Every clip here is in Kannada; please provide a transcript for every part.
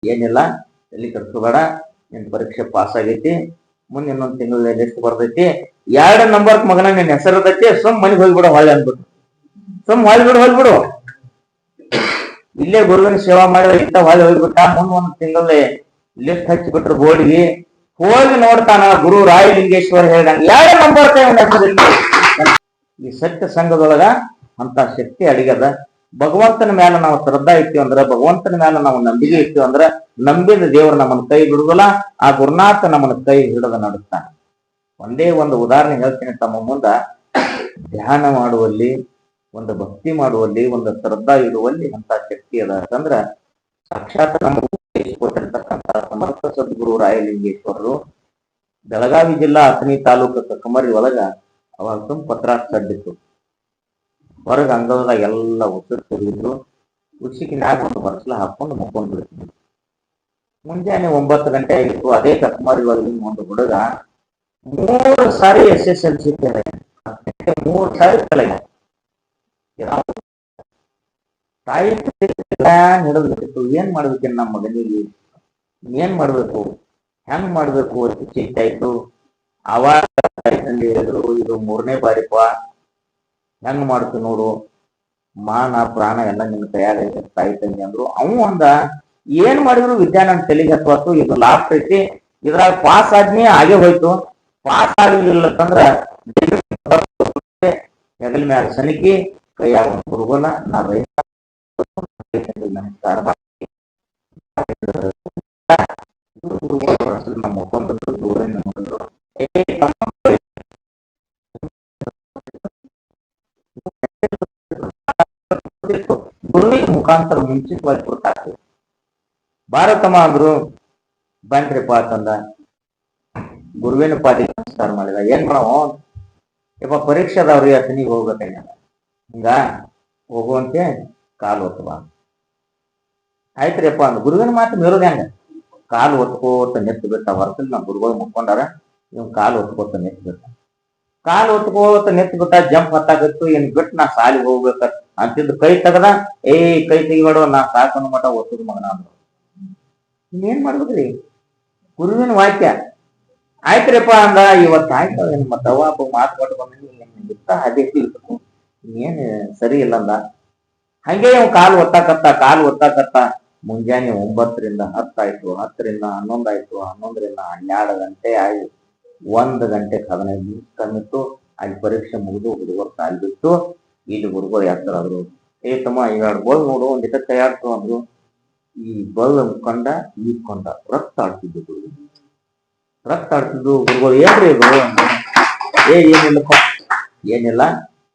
ಏನಿಲ್ಲ, ಎಲ್ಲಿ ಕಟ್ಸ್ಕೋಬೇಡ, ನಿನ್ ಪರೀಕ್ಷೆ ಪಾಸ್ ಆಗೈತಿ, ಮುಂದೆ ಇನ್ನೊಂದ್ ತಿಂಗಳ ಲಿಸ್ಟ್ ಬರ್ತೈತಿ, 2 ನಂಬರ್ ಮಗನ ನಿನ್ ಹೆಸರದೈತಿ, ಸುಮ್ ಮನೆಗೆ ಹೋಗ್ಬಿಡು ಹೊಳ್ಳಿ ಅಂದ್ಬಿಟ್ಟು. ಸುಮ್ ಹೊಳ್ಬಿಡು. ಇಲ್ಲೇ ಗುರುವಿನ ಸೇವಾ ಮಾಡಿದ್ರೆ ಇಂತ ಹೊಳ್ಳಿ ಹೋಗ್ಬಿಟ್ಟ. ಮುಂದ್ ಒಂದ್ ತಿಂಗಳಲ್ಲಿ ಲಿಸ್ಟ್ ಹಚ್ಚಿಬಿಟ್ರು ಬೋರ್ಡ್ಗೆ. ಹೋಗಿ ನೋಡ್ತಾನ ಗುರು ರಾಯಲಿಂಗೇಶ್ವರ ಹೇಳ್ದಂಗ 2 ನಂಬರ್ ಹೆಸರಿಲ್ಲ. ಈ ಸತ್ಯ ಸಂಘದೊಳಗ ಅಂತ ಶಕ್ತಿ ಅಡಿಗದ. ಭಗವಂತನ ಮೇಲೆ ನಾವು ಶ್ರದ್ಧಾ ಇರ್ತೀವಿ ಅಂದ್ರ, ಭಗವಂತನ ಮೇಲೆ ನಾವು ನಂಬಿಕೆ ಇರ್ತೀವಿ ಅಂದ್ರ, ನಂಬಿದ ದೇವರು ನಮ್ಮನ್ನ ಕೈ ಬಿಡುದಿಲ್ಲ. ಆ ಗುರುನಾಥ ನಮ್ಮನ್ನ ಕೈ ಹಿಡಿದ ನಡೆಸ್ತಾನೆ. ಒಂದೇ ಒಂದು ಉದಾಹರಣೆ ಹೇಳ್ತೀನಿ ತಮ್ಮ ಮುಂದ. ಧ್ಯಾನ ಮಾಡುವಲ್ಲಿ, ಒಂದು ಭಕ್ತಿ ಮಾಡುವಲ್ಲಿ, ಒಂದು ಶ್ರದ್ಧಾ ಇಡುವಲ್ಲಿ ಅಂತ ಶಕ್ತಿ ಅದ ಅಂತಂದ್ರ ಸಾಕ್ಷಾತ್ ಕೊಟ್ಟಿರ್ತಕ್ಕಂಥ ಸಮರ್ಥ ಸದ್ಗುರು ರಾಯಲಿಂಗೇಶ್ವರರು ಬೆಳಗಾವಿ ಜಿಲ್ಲಾ ಅಥಣಿ ತಾಲೂಕು ಕಕ್ಕಮರಿ ಒಳಗ ಅವಾಗ ತುಂಬ ಪತ್ರ ಸಡ್ಡಿತ್ತು. ಹೊರಗ ಅಂಗಳದಾಗ ಎಲ್ಲ ಉಸಿರು ತಿರುಗಿದ್ರು. ಉಸಿಕಿನಾಗ ಒಂದು ಬರ್ಸಲ ಹಾಕೊಂಡು ಮುಕ್ಕೊಂಡು ಬಿಡ್ತಿದ್ರು. ಮುಂಜಾನೆ 9 ಗಂಟೆ ಆಗಿತ್ತು. ಅದೇ ಕಕ್ಕಮರಿ ಒಳಗಿನ ಒಂದು ಹುಡುಗ 3 ಸಾರಿ SSLC ಫೇಲ್ ಆಗಿದೆ. 3 ಸಾರಿ ಫೇಲ್ ಆಗಿದೆ. ತಾಯಿ ಹಿಡಿದ್ಬಿಟ್ಟಿತ್ತು. ಏನ್ ಮಾಡ್ಬೇಕೇನು ನಮ್ಮ ಮಗನಿಗೆ, ಏನ್ ಮಾಡ್ಬೇಕು, ಹೆಂಗ್ ಮಾಡ್ಬೇಕು ಅಂತ ಚಿಂತೆ ಆಯ್ತು. ಅವಾಗ ತಂದೆ ಹೇಳಿದ್ರು, ಇದು 3ನೇ ಬಾರಿಪ್ಪ, ಹೆಂಗ್ ಮಾಡ್ತು ನೋಡು, ಮಾನ ಪ್ರಾಣ ಎಲ್ಲ ನಿನ್ನ ಕೈಯಾಗ ತಾಯಿ ತಂದೆ ಅಂದ್ರು. ಅವು ಅಂದ, ಏನ್ ಮಾಡಿದ್ರು ವಿದ್ಯಾ ನನ್ನ ತಲೆಗೆ ಹತ್ತು, ಇದು ಲಾಸ್ಟ್ ಐತಿ, ಇದ್ರಾಗ ಪಾಸ್ ಆದ್ಮೇ ಆಗೇ ಹೋಯ್ತು. ಪಾಸ್ ಆಗಲಿಲ್ಲ ಅಂತಂದ್ರ ಹೆಗಲ ಮ್ಯಾಲ ಸನಿಕಿ, ಕೈಯಾಗ ಹುಡುಗನ ನಾ ರೈತ ನಮಸ್ಕಾರ ನಮ್ಮ ಒಬ್ಬಂದ್ರು ದೂರ ನೋಡಿದ್ರು. ಗುರುವಿನ ಮುಖಾಂತರ ಮುಂಚಿತವಾಗಿ ಗೊತ್ತಾಗ್ತದೆ. ಭಾರತಮ್ಮ ಅಂದ್ರು, ಬಂದ್ರಿಪ್ಪ ಅಂತಂದ. ಗುರುವಿನ ಪಾದಿಗೆ ನಮಸ್ಕಾರ ಮಾಡಿದ. ಏನ್ ಮಾಡೋ ಯಪ್ಪ, ಪರೀಕ್ಷೆದವ್ರಿ ಅಥಣಿಗೆ ಹೋಗ್ಬೇಕಾಗ ಹಿಂಗ ಹೋಗುವಂತೆ ಕಾಲು ಒತ್ತುವ. ಆಯ್ತ್ರಿಯಪ್ಪ ಅಂದ. ಗುರುವಿನ ಮಾತು ಮೇರೋದು ಹೆಂಗ, ಕಾಲು ಒತ್ಕೋತ ನೆತ್ತು ಬಿಟ್ಟ. ವರ್ಷದ ನಾ ಗುರುಗಳು ಮುಕ್ಕೊಂಡಾರ, ಇವ್ ಕಾಲು ಒತ್ಕೋತ ನೆತ್ತು ಬಿಟ್ಟ. ಕಾಲು ಒತ್ಕೋತ ನೆತ್ತು ಬಿಟ್ಟ. ಜಂಪ್ ಹತ್ತಾಗತ್ತು. ಏನ್ ಬಿಟ್ಟು ನಾ ಸಾಲಿಗೆ ಹೋಗ್ಬೇಕ ಅಂತಿದ್ದು ಕೈ ತೆಗದ. ಕೈ ತೆಗಿಬೇಡ, ನಾ ಸಾಕನ್ನು ಮಠ ಒತ್ತದ ಮಗನ ಅಂದ್ರು. ಇನ್ನೇನ್ ಮಾಡ್ಬೇಕ್ರಿ, ಗುರುವಿನ ವಾಕ್ಯ. ಆಯ್ತ್ರಿಯಪ್ಪ ಅಂದ. ಇವತ್ತು ಆಯ್ತು ಏನ್ ಮತ್ತವ ಮಾತು ಕೊಟ್ಟು ಬಂದ ಅದೇ ಏನ್ ಸರಿ ಇಲ್ಲ ಅಂದ. ಹಂಗೆ ಇವ್ ಕಾಲು ಒತ್ತಾಕತ್ತ. ಮುಂಜಾನೆ 9ರಿಂದ 10 ಆಯ್ತು, 10ರಿಂದ 11 ಆಯ್ತು, 11ರಿಂದ 12 ಗಂಟೆ ಆಯ್ತು. 1 ಗಂಟೆ 15 ನಿಮಿಷ ಕಮ್ಮಿತ್ತು. ಅಲ್ಲಿ ಪರೀಕ್ಷೆ ಮುಗಿದು ಹುಡುಗರು ಸಾಲಿ ಬಿಟ್ಟು ಇಲ್ಲಿ ಹುಡುಗರು ಯಾತ್ರಾದ್ರು. ತಮ್ಮ ಇವೆರಡು ಬೋಲ್ ನೋಡು, ಒಂದಿಟ ತಯಾರ್ತು ಅಂದ್ರು. ಈ ಬಲ್ ಕಂಡ ಈ ಕೊಂಡ ರಕ್ತ ಆಡ್ತಿದ್ದು ಗುರುಗಳು. ರಕ್ತ ಆಡ್ತಿದ್ದು ಗುರುಗಳು. ಏನ್ರಿ ಗುರು? ಏನಿಲ್ಲ,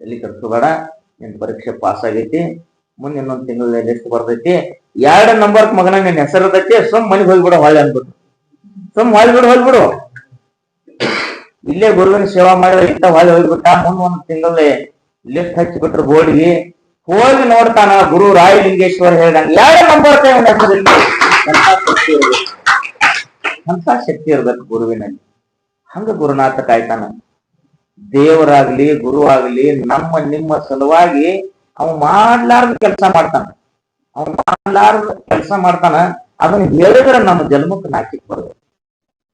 ಎಲ್ಲಿ ಕಟ್ಸ್ಕೋಬೇಡ, ನಿನ್ ಪರೀಕ್ಷೆ ಪಾಸ್ ಆಗೈತಿ, ಮುಂದೆ ಇನ್ನೊಂದ್ ತಿಂಗಳ ಲಿಸ್ಟ್ ಬರ್ತೈತಿ, 2 ನಂಬರ್ ಮಗನ ನಿನ್ ಹೆಸರದೈತಿ, ಸುಮ್ ಮನೆಗೆ ಹೋಗ್ಬಿಡು ಹೊಳ್ಳಿ ಅಂದ್ಬಿಟ್ಟು. ಸುಮ್ ಹೊಳ್ಬಿಡು. ಇಲ್ಲೇ ಗುರುವಿನ ಸೇವಾ ಮಾಡಿದ್ರೆ ಇಂತ ಹೊಳ್ಳಿ ಹೋಗ್ಬಿಟ್ಟ. ಮುಂದ್ ಒಂದ್ ತಿಂಗಳಲ್ಲಿ ಲಿಸ್ಟ್ ಹಚ್ಚಿಬಿಟ್ರು ಬೋರ್ಡ್ಗೆ. ಹೋಗಿ ನೋಡ್ತಾನ ಗುರು ರಾಯಲಿಂಗೇಶ್ವರ ಹೇಳ್ದಂಗ 2 ನಂಬರ್ ಹೆಸರಿಲ್ಲ. ಅಂತ ಶಕ್ತಿ ಇರ್ಬೇಕು ಗುರುವಿನಲ್ಲಿ. ಹಂಗ ಗುರುನಾಥ ಕಾಯ್ತಾನ. ದೇವರಾಗ್ಲಿ ಗುರು ಆಗ್ಲಿ ನಿಮ್ಮ ಸಲುವಾಗಿ ಅವ ಮಾಡ್ಲಾರ್ದ ಕೆಲಸ ಮಾಡ್ತಾನ. ಅದನ್ನ ಹೇಳಿದ್ರೆ ನಮ್ಮ ಜನ್ಮಕ್ಕೆ ನಾಚಿಕ್ ಬರ್ತದೆ.